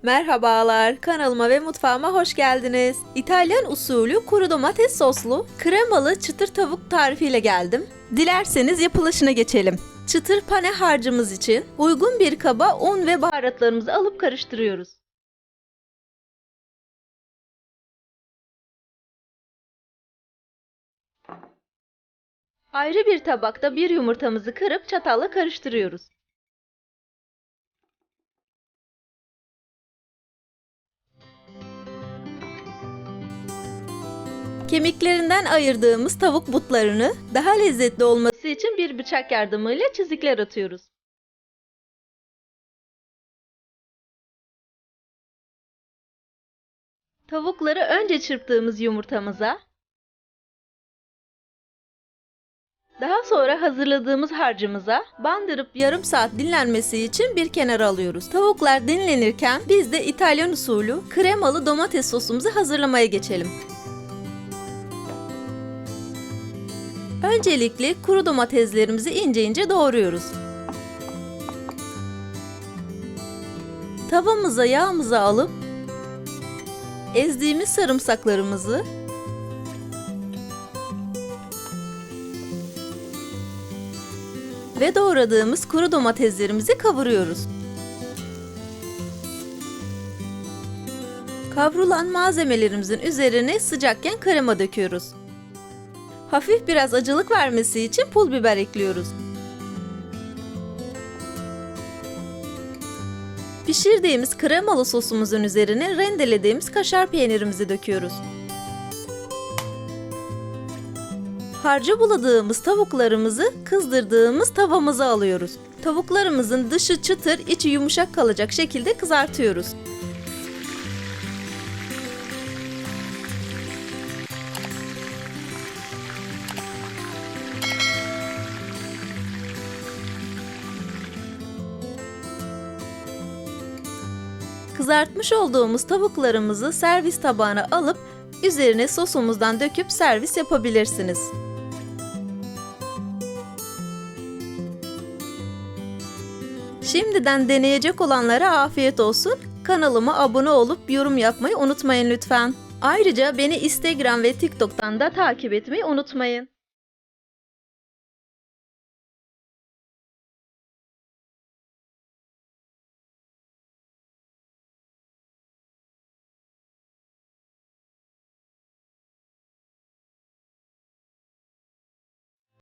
Merhabalar, kanalıma ve mutfağıma hoş geldiniz. İtalyan usulü kuru domates soslu, kremalı çıtır tavuk tarifiyle geldim. Dilerseniz yapılışına geçelim. Çıtır pane harcımız için uygun bir kaba un ve baharatlarımızı alıp karıştırıyoruz. Ayrı bir tabakta bir yumurtamızı kırıp çatalla karıştırıyoruz. Kemiklerinden ayırdığımız tavuk butlarını daha lezzetli olması için bir bıçak yardımıyla çizikler atıyoruz. Tavukları önce çırptığımız yumurtamıza, daha sonra hazırladığımız harcımıza bandırıp yarım saat dinlenmesi için bir kenara alıyoruz. Tavuklar dinlenirken biz de İtalyan usulü kremalı domates sosumuzu hazırlamaya geçelim. Öncelikle kuru domateslerimizi ince ince doğruyoruz. Tavamıza yağımızı alıp ezdiğimiz sarımsaklarımızı ve doğradığımız kuru domateslerimizi kavuruyoruz. Kavrulan malzemelerimizin üzerine sıcakken krema döküyoruz. Hafif biraz acılık vermesi için pul biber ekliyoruz. Pişirdiğimiz kremalı sosumuzun üzerine rendelediğimiz kaşar peynirimizi döküyoruz. Harca buladığımız tavuklarımızı kızdırdığımız tavamıza alıyoruz. Tavuklarımızın dışı çıtır, içi yumuşak kalacak şekilde kızartıyoruz. Kızartmış olduğumuz tavuklarımızı servis tabağına alıp üzerine sosumuzdan döküp servis yapabilirsiniz. Şimdiden deneyecek olanlara afiyet olsun. Kanalıma abone olup yorum yapmayı unutmayın lütfen. Ayrıca beni Instagram ve TikTok'tan da takip etmeyi unutmayın.